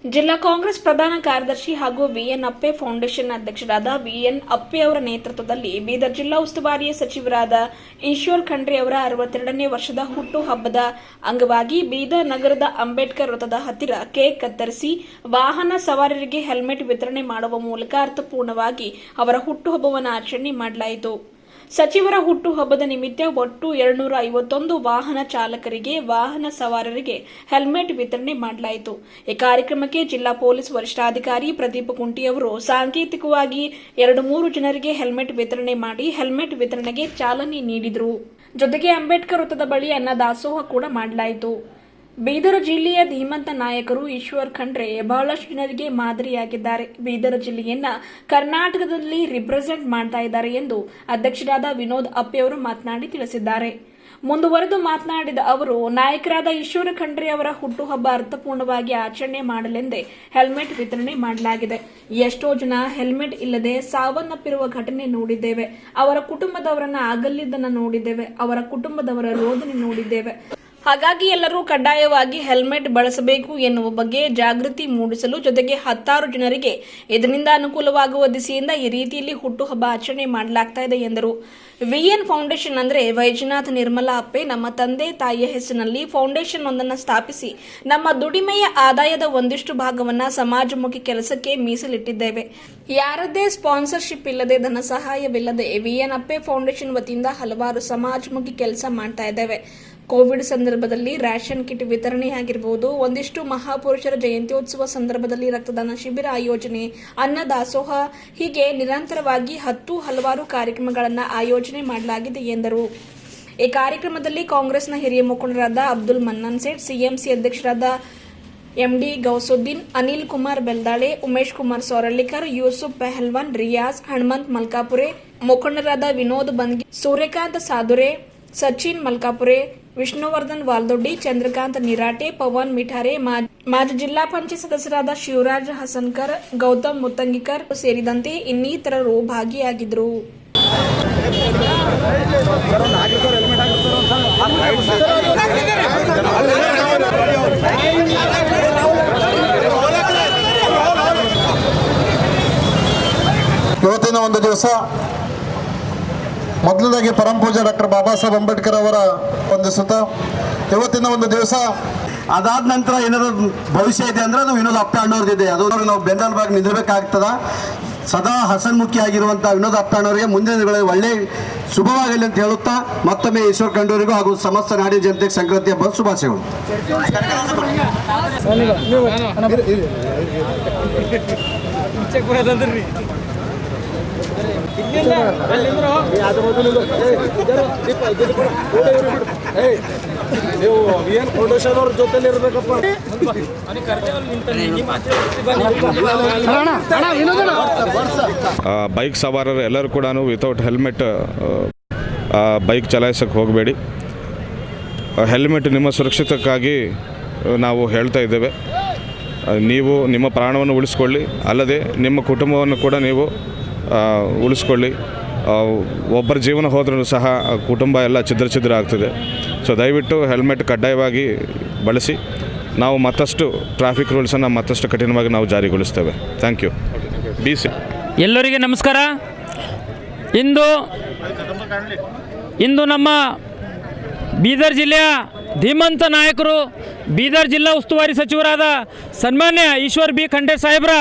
ಜಿಲ್ಲಾ ಕಾಂಗ್ರೆಸ್ ಪ್ರಧಾನ ಕಾರ್ಯದರ್ಶಿ ಹಾಗೂ ವಿಎನ್ ಅಪ್ಪೆ ಫೌಂಡೇಶನ್ ಅಧ್ಯಕ್ಷರಾದ ವಿಎನ್ ಅಪ್ಪೆ ಅವರ ನೇತೃತ್ವದಲ್ಲಿ ಬೀದರ್ ಜಿಲ್ಲಾ ಉಸ್ತುವಾರಿ ಸಚಿವರಾದ ಈಶ್ವರ್ ಖಂಡ್ರೆ ಅವರ 62ನೇ ವರ್ಷದ ಹುಟ್ಟುಹಬ್ಬದ ಅಂಗವಾಗಿ ಬೀದರ್ ನಗರದ ಅಂಬೇಡ್ಕರ್ ವೃತ್ತದ ಹತ್ತಿರ ಕೇಕ್ ಕತ್ತರಿಸಿ ವಾಹನ ಸವಾರರಿಗೆ ಹೆಲ್ಮೆಟ್ ವಿತರಣೆ ಮಾಡುವ ಮೂಲಕ ಅರ್ಥಪೂರ್ಣವಾಗಿ ಅವರ ಹುಟ್ಟುಹಬ್ಬವನ್ನು ಆಚರಣೆ ಮಾಡಲಾಯಿತು. ಸಚಿವರ ಹುಟ್ಟುಹಬ್ಬದ ನಿಮಿತ್ತ ಒಟ್ಟು 251 ವಾಹನ ಚಾಲಕರಿಗೆ, ವಾಹನ ಸವಾರರಿಗೆ ಹೆಲ್ಮೆಟ್ ವಿತರಣೆ ಮಾಡಲಾಯಿತು. ಈ ಕಾರ್ಯಕ್ರಮಕ್ಕೆ ಜಿಲ್ಲಾ ಪೊಲೀಸ್ ವರಿಷ್ಠಾಧಿಕಾರಿ ಪ್ರದೀಪ್ ಕುಂಟಿ ಅವರು ಸಾಂಕೇತಿಕವಾಗಿ 2-3 ಜನರಿಗೆ ಹೆಲ್ಮೆಟ್ ವಿತರಣೆ ಮಾಡಿ ಹೆಲ್ಮೆಟ್ ವಿತರಣೆಗೆ ಚಾಲನೆ ನೀಡಿದರು. ಜೊತೆಗೆ ಅಂಬೇಡ್ಕರ್ ವೃತ್ತದ ಬಳಿ ಅನ್ನದಾಸೋಹ ಕೂಡ ಮಾಡಲಾಯಿತು. ಬೀದರ್ ಜಿಲ್ಲೆಯ ಧೀಮಂತ ನಾಯಕರು ಈಶ್ವರ್ ಖಂಡ್ರೆ ಬಹಳಷ್ಟು ಜನರಿಗೆ ಮಾದರಿಯಾಗಿದ್ದಾರೆ. ಬೀದರ್ ಜಿಲ್ಲೆಯನ್ನ ಕರ್ನಾಟಕದಲ್ಲಿ ರಿಪ್ರೆಸೆಂಟ್ ಮಾಡ್ತಾ ಇದ್ದಾರೆ ಎಂದು ಅಧ್ಯಕ್ಷರಾದ ವಿನೋದ್ ಅಪ್ಪೆ ಅವರು ಮಾತನಾಡಿ ತಿಳಿಸಿದ್ದಾರೆ. ಮುಂದುವರೆದು ಮಾತನಾಡಿದ ಅವರು, ನಾಯಕರಾದ ಈಶ್ವರ್ ಖಂಡ್ರೆ ಅವರ ಹುಟ್ಟುಹಬ್ಬ ಅರ್ಥಪೂರ್ಣವಾಗಿ ಆಚರಣೆ ಮಾಡಲೆಂದೇ ಹೆಲ್ಮೆಟ್ ವಿತರಣೆ ಮಾಡಲಾಗಿದೆ. ಎಷ್ಟೋ ಜನ ಹೆಲ್ಮೆಟ್ ಇಲ್ಲದೆ ಸಾವನ್ನಪ್ಪಿರುವ ಘಟನೆ ನೋಡಿದ್ದೇವೆ. ಅವರ ಕುಟುಂಬದವರನ್ನ ಅಗಲಿದ್ದನ್ನು ನೋಡಿದ್ದೇವೆ. ಅವರ ಕುಟುಂಬದವರ ರೋದನೆ ನೋಡಿದ್ದೇವೆ. ಹಾಗಾಗಿ ಎಲ್ಲರೂ ಕಡ್ಡಾಯವಾಗಿ ಹೆಲ್ಮೆಟ್ ಬಳಸಬೇಕು ಎನ್ನುವ ಬಗ್ಗೆ ಜಾಗೃತಿ ಮೂಡಿಸಲು, ಜೊತೆಗೆ 10 ಜನರಿಗೆ ಇದರಿಂದ ಅನುಕೂಲವಾಗುವ ದಿಸೆಯಿಂದ ಈ ರೀತಿಯಲ್ಲಿ ಹುಟ್ಟುಹಬ್ಬ ಆಚರಣೆ ಮಾಡಲಾಗ್ತಾ ಇದೆ ಎಂದರು. ವಿಎನ್ ಫೌಂಡೇಶನ್ ಅಂದರೆ ವೈಜನಾಥ್ ನಿರ್ಮಲಾ ಅಪ್ಪೆ ನಮ್ಮ ತಂದೆ ತಾಯಿಯ ಹೆಸರಿನಲ್ಲಿ ಫೌಂಡೇಶನ್ ಒಂದನ್ನು ಸ್ಥಾಪಿಸಿ ನಮ್ಮ ದುಡಿಮೆಯ ಆದಾಯದ ಒಂದಿಷ್ಟು ಭಾಗವನ್ನು ಸಮಾಜಮುಖಿ ಕೆಲಸಕ್ಕೆ ಮೀಸಲಿಟ್ಟಿದ್ದೇವೆ. ಯಾರದ್ದೇ ಸ್ಪಾನ್ಸರ್ಶಿಪ್ ಇಲ್ಲದೆ, ಧನ ಸಹಾಯವಿಲ್ಲದೆ ವಿಎನ್ ಅಪ್ಪೆ ಫೌಂಡೇಶನ್ ವತಿಯಿಂದ ಹಲವಾರು ಸಮಾಜಮುಖಿ ಕೆಲಸ ಮಾಡ್ತಾ ಇದ್ದೇವೆ. ಕೋವಿಡ್ ಸಂದರ್ಭದಲ್ಲಿ ರೇಷನ್ ಕಿಟ್ ವಿತರಣೆಯಾಗಿರಬಹುದು, ಒಂದಿಷ್ಟು ಮಹಾಪುರುಷರ ಜಯಂತ್ಯೋತ್ಸವ ಸಂದರ್ಭದಲ್ಲಿ ರಕ್ತದಾನ ಶಿಬಿರ ಆಯೋಜನೆ, ಅನ್ನದಾಸೋಹ, ಹೀಗೆ ನಿರಂತರವಾಗಿ ಹಲವಾರು ಕಾರ್ಯಕ್ರಮಗಳನ್ನು ಆಯೋಜನೆ ಮಾಡಲಾಗಿದೆ ಎಂದರು. ಈ ಕಾರ್ಯಕ್ರಮದಲ್ಲಿ ಕಾಂಗ್ರೆಸ್ನ ಹಿರಿಯ ಮುಖಂಡರಾದ ಅಬ್ದುಲ್ ಮನ್ನನ್ ಸೇಠ್, ಸಿಎಂಸಿ ಅಧ್ಯಕ್ಷರಾದ ಎಂಡಿ ಗೌಸುದ್ದೀನ್, ಅನಿಲ್ ಕುಮಾರ್ ಬೆಲ್ದಾಳೆ, ಉಮೇಶ್ ಕುಮಾರ್ ಸೋರಳ್ಳಿಕರ್, ಯೂಸುಫ್ ಪೆಹಲ್ವಾನ್, ರಿಯಾಜ್, ಹನುಮಂತ್ ಮಲ್ಕಾಪುರೆ, ಮುಖಂಡರಾದ ವಿನೋದ್ ಬಂದ್ಗಿ, ಸೂರ್ಯಕಾಂತ್ ಸಾದುರೆ, ಸಚಿನ್ ಮಲ್ಕಾಪುರೆ, ವಿಷ್ಣುವರ್ಧನ್ ವಾಲ್ದೊಡ್ಡಿ, ಚಂದ್ರಕಾಂತ್ ನಿರಾಟೆ, ಪವನ್ ಮಿಠಾರೆ, ಮಾಜಿ ಜಿಲ್ಲಾ ಪಂಚಾಯತ್ ಸದಸ್ಯರಾದ ಶಿವರಾಜ್ ಹಸನ್ಕರ್, ಗೌತಮ್ ಮುತ್ತಂಗಿಕರ್ ಸೇರಿದಂತೆ ಇನ್ನಿತರರು ಭಾಗಿಯಾಗಿದ್ದರು. ಇವತ್ತಿನ ಒಂದು ದಿವಸ ಮೊದಲದಾಗಿ ಪರಮ ಪೂಜ್ಯ ಡಾಕ್ಟರ್ ಬಾಬಾ ಸಾಹೇಬ್ ಅಂಬೇಡ್ಕರ್ ಅವರ ವಂದಿಸುತ್ತಾ ಇವತ್ತಿನ ಒಂದು ದಿವಸ ಅದಾದ ನಂತರ ಏನಾದ್ರು ಭವಿಷ್ಯ ಇದೆ ಅಂದ್ರೆ ನಾವು ವಿನೋದ್ ಅಪ್ಪೆ ಅಣ್ಣವ್ರದ್ದಿದೆ, ಅದು ನಾವು ಬೆಂಬಲವಾಗಿ ನಿಲ್ಲಬೇಕಾಗ್ತದ. ಸದಾ ಹಸನ್ಮುಖಿ ಆಗಿರುವಂಥ ವಿನೋದ್ ಅಪ್ಪೆ ಅಣ್ಣವರಿಗೆ ಮುಂದಿನ ದಿನಗಳಲ್ಲಿ ಒಳ್ಳೆ ಶುಭವಾಗಲಿ ಅಂತ ಹೇಳುತ್ತಾ ಮತ್ತೊಮ್ಮೆ ಈಶ್ವರ್ ಖಂಡ್ರೆಯವರಿಗೂ ಹಾಗೂ ಸಮಸ್ತ ನಾಡಿನ ಜನತೆಗೆ ಸಂಕ್ರಾಂತಿಯ ಹಬ್ಬದ ಶುಭಾಶಯಗಳು. ನೀವು ವಿಎನ್ ಫೌಂಡೇಶನ್ ಅವ್ರ ಜೊತೆಲಿ ಇರಬೇಕಪ್ಪ. ಬೈಕ್ ಸವಾರರು ಎಲ್ಲರೂ ಕೂಡ ವಿತೌಟ್ ಹೆಲ್ಮೆಟ್ ಬೈಕ್ ಚಲಾಯಿಸೋಕ್ಕೆ ಹೋಗಬೇಡಿ. ಹೆಲ್ಮೆಟ್ ನಿಮ್ಮ ಸುರಕ್ಷಿತಕ್ಕಾಗಿ ನಾವು ಹೇಳ್ತಾ ಇದ್ದೇವೆ. ನೀವು ನಿಮ್ಮ ಪ್ರಾಣವನ್ನು ಉಳಿಸ್ಕೊಳ್ಳಿ, ಅಲ್ಲದೆ ನಿಮ್ಮ ಕುಟುಂಬವನ್ನು ಕೂಡ ನೀವು ಉಳಿಸ್ಕೊಳ್ಳಿ. ಒಬ್ಬರ ಜೀವನ ಹೋದ್ರೂ ಸಹ ಕುಟುಂಬ ಎಲ್ಲ ಛಿದ್ರ ಆಗ್ತದೆ. ಸೊ ದಯವಿಟ್ಟು ಹೆಲ್ಮೆಟ್ ಕಡ್ಡಾಯವಾಗಿ ಬಳಸಿ. ನಾವು ಮತ್ತಷ್ಟು ಟ್ರಾಫಿಕ್ ರೂಲ್ಸನ್ನು ಮತ್ತಷ್ಟು ಕಠಿಣವಾಗಿ ನಾವು ಜಾರಿಗೊಳಿಸ್ತೇವೆ. Thank you. BC ಎಲ್ಲರಿಗೆ ನಮಸ್ಕಾರ. ಇಂದು ನಮ್ಮ ಬೀದರ್ ಜಿಲ್ಲೆಯ ಧೀಮಂತ ನಾಯಕರು, ಬೀದರ್ ಜಿಲ್ಲಾ ಉಸ್ತುವಾರಿ ಸಚಿವರಾದ ಸನ್ಮಾನ್ಯ ಈಶ್ವರ್ ಬಿ ಖಂಡ್ರೆ ಸಾಹೇಬ್ರ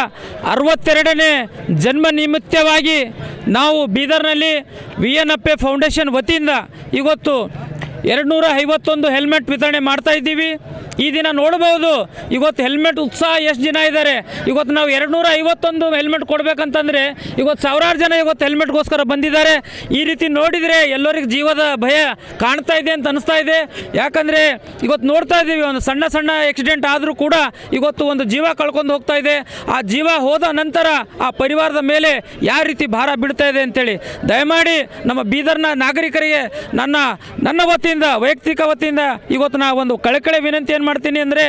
62ನೇ ಜನ್ಮ ನಿಮಿತ್ತವಾಗಿ ನಾವು ಬೀದರ್ನಲ್ಲಿ ವಿಎನ್ ಅಪ್ಪೆ ಫೌಂಡೇಶನ್ ವತಿಯಿಂದ ಇವತ್ತು 251 ಹೆಲ್ಮೆಟ್ ವಿತರಣೆ ಮಾಡ್ತಾ ಇದ್ದೀವಿ. ಈ ದಿನ ನೋಡಬಹುದು ಇವತ್ತು ಹೆಲ್ಮೆಟ್ ಉತ್ಸಾಹ ಎಷ್ಟು ಜನ ಇದ್ದಾರೆ. ಇವತ್ತು ನಾವು 251 ಹೆಲ್ಮೆಟ್ ಕೊಡಬೇಕಂತಂದರೆ ಇವತ್ತು ಸಾವಿರಾರು ಜನ ಇವತ್ತು ಹೆಲ್ಮೆಟ್ಗೋಸ್ಕರ ಬಂದಿದ್ದಾರೆ. ಈ ರೀತಿ ನೋಡಿದರೆ ಎಲ್ಲರಿಗೆ ಜೀವದ ಭಯ ಕಾಣ್ತಾ ಇದೆ ಅಂತ ಅನಿಸ್ತಾ ಇದೆ. ಯಾಕಂದರೆ ಇವತ್ತು ನೋಡ್ತಾ ಇದ್ದೀವಿ, ಒಂದು ಸಣ್ಣ ಆಕ್ಸಿಡೆಂಟ್ ಆದರೂ ಕೂಡ ಇವತ್ತು ಒಂದು ಜೀವ ಕಳ್ಕೊಂಡು ಹೋಗ್ತಾ ಇದೆ. ಆ ಜೀವ ಹೋದ ನಂತರ ಆ ಪರಿವಾರದ ಮೇಲೆ ಯಾವ ರೀತಿ ಭಾರ ಬೀಳ್ತಾ ಇದೆ ಅಂತೇಳಿ ದಯಮಾಡಿ ನಮ್ಮ ಬೀದರ್ನ ನಾಗರಿಕರಿಗೆ ನನ್ನ ವತಿಯಿಂದ ವತಿಯಿಂದ ವೈಯಕ್ತಿಕ ವತಿಯಿಂದ ಇವತ್ತು ನಾ ಒಂದು ಕಳಕಳಿ ವಿನಂತಿ ಏನು ಮಾಡ್ತೀನಿ ಅಂದರೆ,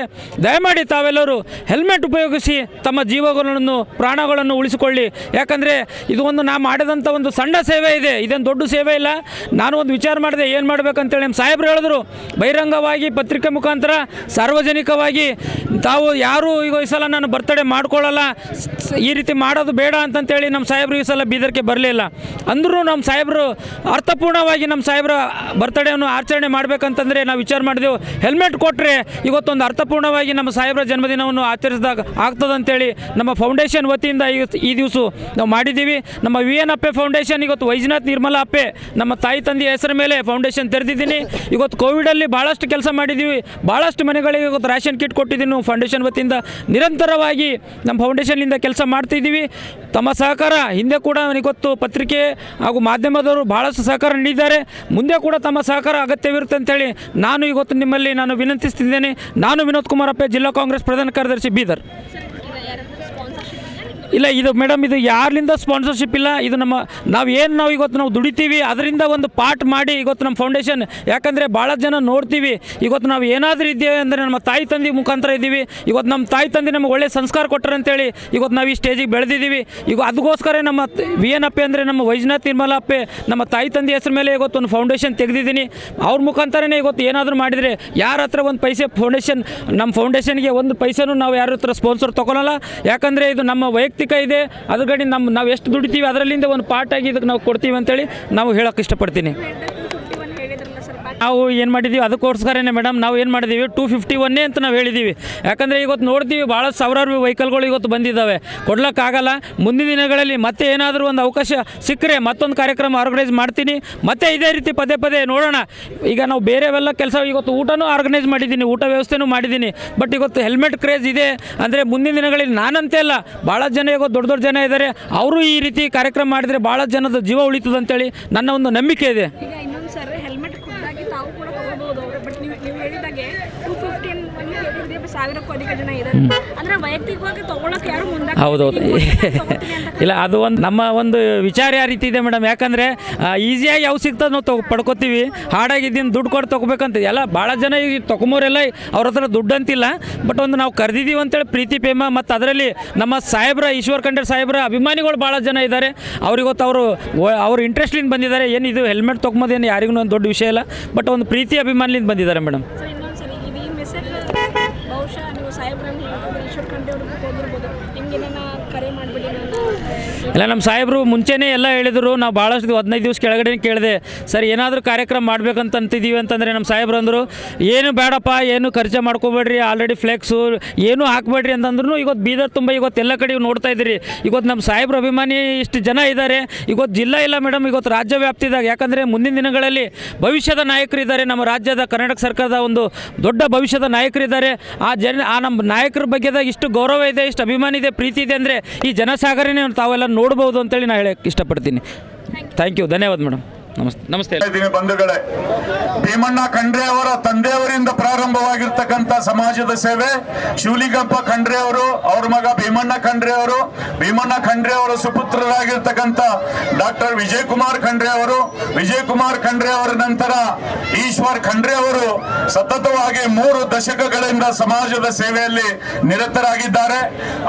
ದಯಮಾಡಿ ತಾವೆಲ್ಲರೂ ಹೆಲ್ಮೆಟ್ ಉಪಯೋಗಿಸಿ ತಮ್ಮ ಜೀವಗಳನ್ನು ಪ್ರಾಣಗಳನ್ನು ಉಳಿಸಿಕೊಳ್ಳಿ. ಯಾಕಂದರೆ ಇದು ಒಂದು ನಾ ಮಾಡಿದಂಥ ಒಂದು ಸಣ್ಣ ಸೇವೆ ಇದೆ, ಇದೇನು ದೊಡ್ಡ ಸೇವೆ ಇಲ್ಲ. ನಾನು ಒಂದು ವಿಚಾರ ಮಾಡಿದೆ ಏನು ಮಾಡಬೇಕಂತೇಳಿ ನಮ್ಮ ಸಾಹೇಬರು ಹೇಳಿದ್ರು, ಬಹಿರಂಗವಾಗಿ ಪತ್ರಿಕೆ ಮುಖಾಂತರ ಸಾರ್ವಜನಿಕವಾಗಿ ತಾವು ಯಾರು ಈಗ ಈ ಸಲ ನಾನು ಬರ್ತಡೇ ಮಾಡ್ಕೊಳ್ಳಲ್ಲ, ಈ ರೀತಿ ಮಾಡೋದು ಬೇಡ ಅಂತಂತೇಳಿ ನಮ್ಮ ಸಾಹೇಬರು ಈ ಸಲ ಬೀದರ್ಗೆ ಬರಲಿಲ್ಲ. ಅಂದರೂ ನಮ್ಮ ಸಾಹೇಬರು ಅರ್ಥಪೂರ್ಣವಾಗಿ ನಮ್ಮ ಸಾಹೇಬರ ಬರ್ತಡೇವನ್ನು ಆಚರಣೆ ಮಾಡಬೇಕಂತಂದರೆ ನಾವು ವಿಚಾರ ಮಾಡಿದೆವು, ಹೆಲ್ಮೆಟ್ ಕೊಟ್ಟರೆ ಇವತ್ತೊಂದು ಅರ್ಥಪೂರ್ಣವಾಗಿ ನಮ್ಮ ಸಾಹೇಬರ ಜನ್ಮದಿನವನ್ನು ಆಚರಿಸಿದಾಗ ಆಗ್ತದಂತೇಳಿ ನಮ್ಮ ಫೌಂಡೇಶನ್ ವತಿಯಿಂದ ಈ ದಿವಸ ನಾವು ಮಾಡಿದ್ದೀವಿ. ನಮ್ಮ VN ಅಪ್ಪೆ ಫೌಂಡೇಶನ್ ಇವತ್ತು ವೈಜನಾಥ್ ನಿರ್ಮಲಾ ಅಪ್ಪೆ ನಮ್ಮ ತಾಯಿ ತಂದೆಯ ಹೆಸರ ಮೇಲೆ ಫೌಂಡೇಶನ್ ತೆರೆದಿದ್ದೀನಿ. ಇವತ್ತು ಕೋವಿಡಲ್ಲಿ ಭಾಳಷ್ಟು ಕೆಲಸ ಮಾಡಿದ್ದೀವಿ, ಭಾಳಷ್ಟು ಮನೆಗಳಿಗೆ ಇವತ್ತು ರೇಷನ್ ಕಿಟ್ ಕೊಟ್ಟಿದ್ದೀನಿ. ಫೌಂಡೇಶನ್ ವತಿಯಿಂದ ನಿರಂತರವಾಗಿ ನಮ್ಮ ಫೌಂಡೇಶನ್ನಿಂದ ಕೆಲಸ ಮಾಡ್ತಿದ್ದೀವಿ. ತಮ್ಮ ಸಹಕಾರ ಹಿಂದೆ ಕೂಡ ಇವತ್ತು ಪತ್ರಿಕೆ ಹಾಗೂ ಮಾಧ್ಯಮದವರು ಭಾಳಷ್ಟು ಸಹಕಾರ ನೀಡಿದ್ದಾರೆ, ಮುಂದೆ ಕೂಡ ತಮ್ಮ ಸಹಕಾರ ಅಗತ್ಯವಿರುತ್ತೆ ಅಂತೇಳಿ ನಾನು ಇವತ್ತು ನಿಮ್ಮಲ್ಲಿ ನಾನು ವಿನಂತಿಸ್ತಿದ್ದೇನೆ. ನಾನು ವಿನೋದ್ ಕುಮಾರ್ ಅಪ್ಪೆ, ಜಿಲ್ಲಾ ಕಾಂಗ್ರೆಸ್ ಪ್ರಧಾನ ಕಾರ್ಯದರ್ಶಿ, ಬೀದರ್. ಇಲ್ಲ, ಇದು ಮೇಡಮ್ ಇದು ಯಾರಿಂದ ಸ್ಪಾನ್ಸರ್ಶಿಪ್ ಇಲ್ಲ. ಇದು ನಾವು ಇವತ್ತು ನಾವು ದುಡಿತೀವಿ, ಅದರಿಂದ ಒಂದು ಪಾರ್ಟ್ ಮಾಡಿ ಇವತ್ತು ನಮ್ಮ ಫೌಂಡೇಶನ್, ಯಾಕಂದರೆ ಭಾಳ ಜನ ನೋಡ್ತೀವಿ ಇವತ್ತು ನಾವು ಏನಾದರೂ ಇದ್ದೇವೆ ಅಂದರೆ ನಮ್ಮ ತಾಯಿ ತಂದೆ ಮುಖಾಂತರ ಇದ್ದೀವಿ. ಇವತ್ತು ನಮ್ಮ ತಾಯಿ ತಂದೆ ನಮಗೆ ಒಳ್ಳೆ ಸಂಸ್ಕಾರ ಕೊಟ್ಟರು ಅಂತೇಳಿ ಇವತ್ತು ನಾವು ಈ ಸ್ಟೇಜಿಗೆ ಬೆಳೆದಿದ್ದೀವಿ. ಈಗ ಅದಕ್ಕೋಸ್ಕರ ನಮ್ಮ VN ಅಪ್ಪೆ ಅಂದರೆ ನಮ್ಮ ವೈಜನಾಥ್ ನಿರ್ಮಲಾ ಅಪ್ಪೆ ನಮ್ಮ ತಾಯಿ ತಂದೆ ಹೆಸರು ಮೇಲೆ ಇವತ್ತು ಒಂದು ಫೌಂಡೇಶನ್ ತೆಗೆದಿದ್ದೀನಿ. ಅವ್ರ ಮುಖಾಂತರನೇ ಇವತ್ತು ಏನಾದರೂ ಮಾಡಿದರೆ ಯಾರ ಹತ್ರ ಒಂದು ಪೈಸೆ ನಮ್ಮ ಫೌಂಡೇಶನ್ಗೆ ಒಂದು ಪೈಸೆನೂ ನಾವು ಯಾರ ಹತ್ರ ಸ್ಪಾನ್ಸರ್ ತೊಗೊಳಲ್ಲ. ಯಾಕಂದರೆ ಇದು ನಮ್ಮ ವೈಯಕ್ತಿಕ ಇದೆ, ಅದ್ರ ಕಡೆ ನಾವು ಎಷ್ಟು ದುಡಿತೀವಿ ಅದರಲ್ಲಿಂದ ಒಂದು ಪಾರ್ಟ್ ಆಗಿ ಇದಕ್ಕೆ ನಾವು ಕೊಡ್ತೀವಿ ಅಂತೇಳಿ ನಾವು ಹೇಳೋಕ್ಕೆ ಇಷ್ಟಪಡ್ತೀನಿ. ನಾವು ಏನು ಮಾಡಿದ್ದೀವಿ ಅದಕ್ಕೋಸ್ಕರನೇ ಮೇಡಮ್ ನಾವು ಏನು ಮಾಡಿದ್ದೀವಿ 251 ಅಂತ ನಾವು ಹೇಳಿದ್ದೀವಿ. ಯಾಕಂದರೆ ಇವತ್ತು ನೋಡ್ತೀವಿ ಭಾಳ ಸಾವಿರಾರು ವೆಹಿಕಲ್ಗಳು ಇವತ್ತು ಬಂದಿದ್ದಾವೆ, ಕೊಡ್ಲಿಕ್ಕಾಗಲ್ಲ. ಮುಂದಿನ ದಿನಗಳಲ್ಲಿ ಮತ್ತೆ ಏನಾದರೂ ಒಂದು ಅವಕಾಶ ಸಿಕ್ಕರೆ ಮತ್ತೊಂದು ಕಾರ್ಯಕ್ರಮ ಆರ್ಗನೈಸ್ ಮಾಡ್ತೀನಿ. ಮತ್ತೆ ಇದೇ ರೀತಿ ಪದೇ ಪದೇ ನೋಡೋಣ. ಈಗ ನಾವು ಬೇರೆವೆಲ್ಲ ಕೆಲಸ ಇವತ್ತು ಊಟನೂ ಆರ್ಗನೈಸ್ ಮಾಡಿದ್ದೀನಿ, ಊಟ ವ್ಯವಸ್ಥೆನೂ ಮಾಡಿದ್ದೀನಿ. ಬಟ್ ಇವತ್ತು ಹೆಲ್ಮೆಟ್ ಕ್ರೇಜ್ ಇದೆ ಅಂದರೆ ಮುಂದಿನ ದಿನಗಳಲ್ಲಿ ನಾನಂತೆ ಅಲ್ಲ, ಭಾಳ ಜನ ಇವತ್ತು ದೊಡ್ಡ ದೊಡ್ಡ ಜನ ಇದ್ದಾರೆ, ಅವರು ಈ ರೀತಿ ಕಾರ್ಯಕ್ರಮ ಮಾಡಿದರೆ ಭಾಳ ಜನದ ಜೀವ ಉಳಿತದೆ ಅಂತೇಳಿ ನನ್ನ ಒಂದು ನಂಬಿಕೆ ಇದೆ. ಈಗ ಇನ್ನೊಂದು ಸರ್ ಹೆಲ್ಮೆಟ್ ಖುದ್ದಾಗಿ ತಾವು ಕೂಡ ತಗೋಬಹುದು, ಬಟ್ ನೀವು ಹೇಳಿದಾಗೆ 250 ಸಾವಿರಕ್ಕೂ ಅಧಿಕ ಜನ ಇದ್ದಾರೆ ಅಂದ್ರೆ ವೈಯಕ್ತಿಕವಾಗಿ ತಗೊಳಕ್ಕೆ ಯಾರು ಮುಂದೆ. ಹೌದೌದು, ಇಲ್ಲ ಅದು ಒಂದು ನಮ್ಮ ಒಂದು ವಿಚಾರ ಯಾವ ರೀತಿ ಇದೆ ಮೇಡಮ್. ಯಾಕಂದರೆ ಈಸಿಯಾಗಿ ಯಾವ ಸಿಗ್ತದೆ ನಾವು ಪಡ್ಕೋತೀವಿ, ಹಾಡಾಗಿದ್ದೀನಿ ದುಡ್ಡು ಕೊಟ್ಟು ತೊಗೋಬೇಕಂತ ಎಲ್ಲ ಭಾಳ ಜನ ಈಗ ತೊಗೊಂಬೋರೆಲ್ಲ ಅವ್ರ ಹತ್ರ ದುಡ್ಡು ಅಂತಿಲ್ಲ. ಬಟ್ ಒಂದು ನಾವು ಕರೆದಿದ್ದೀವಿ ಅಂತೇಳಿ ಪ್ರೀತಿ ಪ್ರೇಮ, ಮತ್ತು ಅದರಲ್ಲಿ ನಮ್ಮ ಸಾಹೇಬ್ರ ಈಶ್ವರ್ ಖಂಡ್ರೆ ಸಾಹೇಬ್ರ ಅಭಿಮಾನಿಗಳು ಭಾಳ ಜನ ಇದ್ದಾರೆ. ಅವ್ರಿಗೊತ್ತು ಅವರು ಇಂಟ್ರೆಸ್ಟ್ಲಿಂದ ಬಂದಿದ್ದಾರೆ. ಏನು ಇದು ಹೆಲ್ಮೆಟ್ ತೊಗೊಂಬೋದೇನು ಯಾರಿಗೂ ಒಂದು ದೊಡ್ಡ ವಿಷಯ ಇಲ್ಲ, ಬಟ್ ಒಂದು ಪ್ರೀತಿ ಅಭಿಮಾನಲಿಂದ ಬಂದಿದ್ದಾರೆ ಮೇಡಮ್. ಇನ್ನೊಂದ್ಸರಿ ಈ ಮೆಸೇಜ್ ಬಹುಶಃ ನೀವು ಸಾಹೇಬ್ರನ್ನು ಹೇಳಿದ್ರೆ ಈಶ್ವರ್ ಖಂಡ್ರೆ ಅವ್ರಿಗೆ ಹೋಗಿರ್ಬೋದು, ನಿಮಗೆ ಕರೆ ಮಾಡಿಬಿಡಿ. ಇಲ್ಲ, ನಮ್ಮ ಸಾಹೇಬರು ಮುಂಚೆನೇ ಎಲ್ಲ ಹೇಳಿದರು. ನಾವು ಭಾಳಷ್ಟು 15 ದಿವಸ ಕೆಳಗಡೆ ಕೇಳಿದೆ, ಸರ್ ಏನಾದರೂ ಕಾರ್ಯಕ್ರಮ ಮಾಡ್ಬೇಕಂತಿದ್ದೀವಿ ಅಂತಂದರೆ ನಮ್ಮ ಸಾಹೇಬ್ರು ಅಂದರು, ಏನು ಬೇಡಪ್ಪ, ಏನು ಖರ್ಚು ಮಾಡ್ಕೋಬೇಡ್ರಿ, ಆಲ್ರೆಡಿ ಫ್ಲೆಕ್ಸು ಏನೂ ಹಾಕಬೇಡ್ರಿ ಅಂತಂದ್ರೂ ಇವತ್ತು ಬೀದರ್ ತುಂಬ ಇವತ್ತು ಎಲ್ಲ ಕಡೆ ನೋಡ್ತಾ ಇದ್ದೀರಿ. ಇವತ್ತು ನಮ್ಮ ಸಾಹೇಬ್ರ ಅಭಿಮಾನಿ ಇಷ್ಟು ಜನ ಇದ್ದಾರೆ. ಇವತ್ತು ಜಿಲ್ಲಾ ಇಲ್ಲ ಮೇಡಮ್, ಇವತ್ತು ರಾಜ್ಯ ವ್ಯಾಪ್ತಿದಾಗ. ಯಾಕಂದರೆ ಮುಂದಿನ ದಿನಗಳಲ್ಲಿ ಭವಿಷ್ಯದ ನಾಯಕರಿದ್ದಾರೆ, ನಮ್ಮ ರಾಜ್ಯದ ಕರ್ನಾಟಕ ಸರ್ಕಾರದ ಒಂದು ದೊಡ್ಡ ಭವಿಷ್ಯದ ನಾಯಕರಿದ್ದಾರೆ. ಆ ನಮ್ಮ ನಾಯಕರ ಬಗ್ಗೆದಾಗ ಇಷ್ಟು ಗೌರವ ಇದೆ, ಇಷ್ಟು ಅಭಿಮಾನ ಇದೆ, ಪ್ರೀತಿ ಇದೆ ಅಂದರೆ ಈ ಜನಸಾಗರನೇ ತಾವೆಲ್ಲ ನೋಡ್ಬೋದು ಅಂತೇಳಿ ನಾನು ಹೇಳಕ್ಕೆ ಇಷ್ಟಪಡ್ತೀನಿ. ಥ್ಯಾಂಕ್ ಯು, ಧನ್ಯವಾದ ಮೇಡಮ್. ನಮಸ್ತೆ ಬಂಧುಗಳೇ, ಭೀಮಣ್ಣ ಖಂಡ್ರೆ ಅವರ ತಂದೆಯವರಿಂದ ಪ್ರಾರಂಭವಾಗಿರ್ತಕ್ಕಂಥ ಸಮಾಜದ ಸೇವೆ, ಶಿವಲಿಂಗಪ್ಪ ಖಂಡ್ರೆ ಅವರು, ಅವ್ರ ಮಗ ಭೀಮಣ್ಣ ಖಂಡ್ರೆ ಅವರು, ಭೀಮಣ್ಣ ಖಂಡ್ರೆ ಅವರ ಸುಪುತ್ರರಾಗಿರ್ತಕ್ಕಂಥ ಡಾಕ್ಟರ್ ವಿಜಯಕುಮಾರ್ ಖಂಡ್ರೆ ಅವರು, ವಿಜಯಕುಮಾರ್ ಖಂಡ್ರೆ ಅವರ ನಂತರ ಈಶ್ವರ್ ಖಂಡ್ರೆ ಅವರು ಸತತವಾಗಿ 3 ದಶಕಗಳಿಂದ ಸಮಾಜದ ಸೇವೆಯಲ್ಲಿ ನಿರತರಾಗಿದ್ದಾರೆ.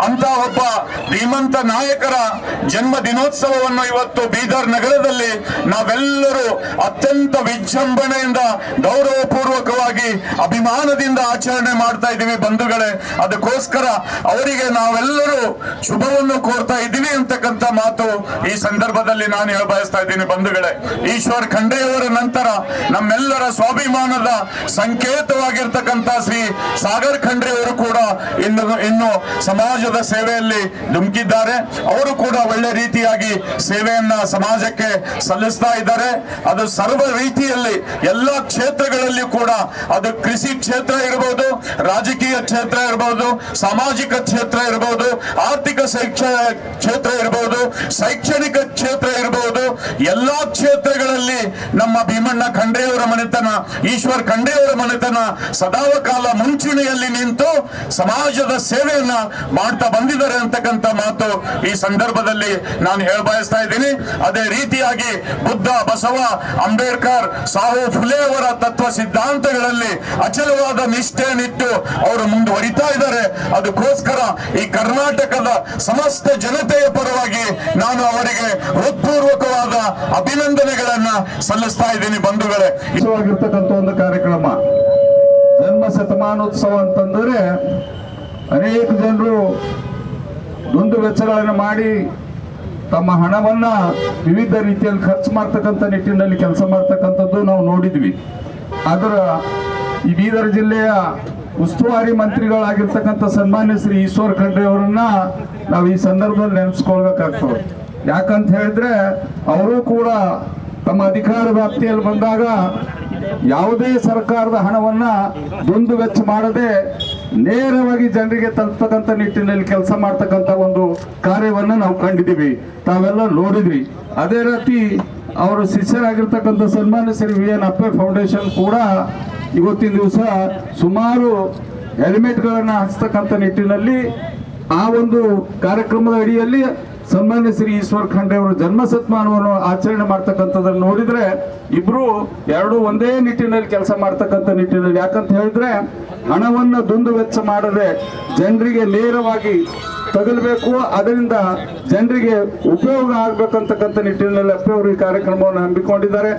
ಅಂತ ಒಬ್ಬ ಧೀಮಂತ ನಾಯಕರ ಜನ್ಮ ದಿನೋತ್ಸವವನ್ನು ಇವತ್ತು ಬೀದರ್ ನಗರದಲ್ಲಿ ನಾವೆಲ್ಲರೂ ಅತ್ಯಂತ ವಿಜೃಂಭಣೆಯಿಂದ ಗೌರವಪೂರ್ವಕವಾಗಿ ಅಭಿಮಾನದಿಂದ ಆಚರಣೆ ಮಾಡ್ತಾ ಇದ್ದೀವಿ ಬಂಧುಗಳೇ. ಅದಕ್ಕೋಸ್ಕರ ಅವರಿಗೆ ನಾವೆಲ್ಲರೂ ಶುಭವನ್ನು ಕೋರ್ತಾ ಇದ್ದೀವಿ ಅಂತಕ್ಕಂಥ ಮಾತು ಈ ಸಂದರ್ಭದಲ್ಲಿ ನಾನು ಹೇಳ ಬಯಸ್ತಾ ಇದ್ದೀನಿ ಬಂಧುಗಳೇ. ಈಶ್ವರ್ ಖಂಡ್ರೆಯವರ ನಂತರ ನಮ್ಮೆಲ್ಲರ ಸ್ವಾಭಿಮಾನದ ಸಂಕೇತವಾಗಿರ್ತಕ್ಕಂಥ ಶ್ರೀ ಸಾಗರ್ ಖಂಡ್ರೆ ಅವರು ಕೂಡ ಇನ್ನು ಸಮಾಜದ ಸೇವೆಯಲ್ಲಿ ಧುಮುಕಿದ್ದಾರೆ. ಅವರು ಕೂಡ ಒಳ್ಳೆ ರೀತಿಯಾಗಿ ಸೇವೆಯನ್ನ ಸಮಾಜಕ್ಕೆ ಸಲ್ಲಿಸ್ತಾ ಇದ್ದಾರೆ. ಅದು ಸರ್ವ ರೀತಿಯಲ್ಲಿ ಎಲ್ಲ ಕ್ಷೇತ್ರಗಳಲ್ಲಿ ಕೂಡ, ಅದು ಕೃಷಿ ಕ್ಷೇತ್ರ ಇರಬಹುದು, ರಾಜಕೀಯ ಕ್ಷೇತ್ರ ಇರಬಹುದು, ಸಾಮಾಜಿಕ ಕ್ಷೇತ್ರ ಇರಬಹುದು, ಆರ್ಥಿಕ ಕ್ಷೇತ್ರ ಇರಬಹುದು, ಶೈಕ್ಷಣಿಕ ಕ್ಷೇತ್ರ ಇರಬಹುದು, ಎಲ್ಲಾ ಕ್ಷೇತ್ರಗಳಲ್ಲಿ ನಮ್ಮ ಭೀಮಣ್ಣ ಖಂಡ್ರೆಯವರ ಮನೆತನ, ಈಶ್ವರ್ ಖಂಡ್ರೆಯವರ ಮನೆತನ ಸದಾಕಾಲ ಮುಂಚೂಣಿಯಲ್ಲಿ ನಿಂತು ಸಮಾಜದ ಸೇವೆಯನ್ನ ಮಾಡ್ತಾ ಬಂದಿದ್ದಾರೆ ಅಂತಕ್ಕಂಥ ಮಾತು ಈ ಸಂದರ್ಭದಲ್ಲಿ ನಾನು ಹೇಳ ಬಯಸ್ತಾ ಇದ್ದೀನಿ. ಅದೇ ರೀತಿಯಾಗಿ ಬುದ್ಧ ಬಸವ ಅಂಬೇಡ್ಕರ್ ಸಾಹು ಫುಲೆ ಅವರ ತತ್ವ ಸಿದ್ಧಾಂತಗಳಲ್ಲಿ ಅಚಲವಾದ ನಿಷ್ಠೆಯನ್ನಿಟ್ಟು ಅವರು ಮುಂದುವರಿತಾ ಇದ್ದಾರೆ. ಅದಕ್ಕೋಸ್ಕರ ಈ ಕರ್ನಾಟಕದ ಸಮಸ್ತ ಜನತೆಯ ಪರವಾಗಿ ನಾನು ಅವರಿಗೆ ಹೃತ್ಪೂರ್ವಕವಾದ ಅಭಿನಂದನೆಗಳನ್ನ ಸಲ್ಲಿಸ್ತಾ ಇದ್ದೀನಿ. ಬಂಧುಗಳೇ, ಇಷ್ಟವಾಗಿರ್ತಕ್ಕಂಥ ಒಂದು ಕಾರ್ಯಕ್ರಮ ಜನ್ಮ ಶತಮಾನೋತ್ಸವ ಅಂತಂದರೆ ಅನೇಕ ಜನರು ದುಂದು ವೆಚ್ಚಗಳನ್ನು ಮಾಡಿ ತಮ್ಮ ಹಣವನ್ನು ವಿವಿಧ ರೀತಿಯಲ್ಲಿ ಖರ್ಚು ಮಾಡ್ತಕ್ಕಂಥ ನಿಟ್ಟಿನಲ್ಲಿ ಕೆಲಸ ಮಾಡ್ತಕ್ಕಂಥದ್ದು ನಾವು ನೋಡಿದ್ವಿ. ಅದರ ಈ ಬೀದರ್ ಜಿಲ್ಲೆಯ ಉಸ್ತುವಾರಿ ಮಂತ್ರಿಗಳಾಗಿರ್ತಕ್ಕಂಥ ಸನ್ಮಾನ್ಯ ಶ್ರೀ ಈಶ್ವರ್ ಖಂಡ್ರೆ ಅವರನ್ನ ನಾವು ಈ ಸಂದರ್ಭದಲ್ಲಿ ನೆನೆಸ್ಕೊಳ್ಬೇಕಾಗ್ತದೆ. ಯಾಕಂತ ಹೇಳಿದ್ರೆ ಅವರು ಕೂಡ ತಮ್ಮ ಅಧಿಕಾರ ವ್ಯಾಪ್ತಿಯಲ್ಲಿ ಬಂದಾಗ ಯಾವುದೇ ಸರ್ಕಾರದ ಹಣವನ್ನ ದುಂದು ವೆಚ್ಚ ಮಾಡದೆ ನೇರವಾಗಿ ಜನರಿಗೆ ತಲುಪತಕ್ಕಂಥ ನಿಟ್ಟಿನಲ್ಲಿ ಕೆಲಸ ಮಾಡ್ತಕ್ಕಂಥ ಒಂದು ಕಾರ್ಯವನ್ನು ನಾವು ಕಂಡಿದ್ದೀವಿ, ತಾವೆಲ್ಲ ನೋಡಿದ್ವಿ. ಅದೇ ರೀತಿ ಅವರು ಶಿಷ್ಯರಾಗಿರ್ತಕ್ಕಂಥ ಸನ್ಮಾನ್ಯ ಶ್ರೀ ವಿ ಎನ್ ಅಪ್ಪೆ ಫೌಂಡೇಶನ್ ಕೂಡ ಇವತ್ತಿನ ದಿವಸ ಸುಮಾರು ಹೆಲ್ಮೆಟ್ಗಳನ್ನು ಹಾಕಿಸ್ತಕ್ಕಂಥ ನಿಟ್ಟಿನಲ್ಲಿ ಆ ಒಂದು ಕಾರ್ಯಕ್ರಮದ ಅಡಿಯಲ್ಲಿ ಸನ್ಮಾನ್ಯ ಶ್ರೀ ಈಶ್ವರ್ ಖಂಡ್ರೆ ಅವರು ಜನ್ಮ ಶತಮಾನವನ್ನು ಆಚರಣೆ ಮಾಡ್ತಕ್ಕಂಥದ್ದನ್ನು ನೋಡಿದ್ರೆ ಇಬ್ರು ಎರಡು ಒಂದೇ ನಿಟ್ಟಿನಲ್ಲಿ ಕೆಲಸ ಮಾಡ್ತಕ್ಕಂಥ ನಿಟ್ಟಿನಲ್ಲಿ, ಯಾಕಂತ ಹೇಳಿದ್ರೆ ಹಣವನ್ನು ದುಂದು ವೆಚ್ಚ ಮಾಡದೆ ಜನರಿಗೆ ನೇರವಾಗಿ ತಗಲ್ಬೇಕು, ಅದರಿಂದ ಜನರಿಗೆ ಉಪಯೋಗ ಆಗ್ಬೇಕಂತಕ್ಕಂಥ ನಿಟ್ಟಿನಲ್ಲಿ ಅಪ್ಪೆ ಅವರು ಈ ಕಾರ್ಯಕ್ರಮವನ್ನು ಹಮ್ಮಿಕೊಂಡಿದ್ದಾರೆ.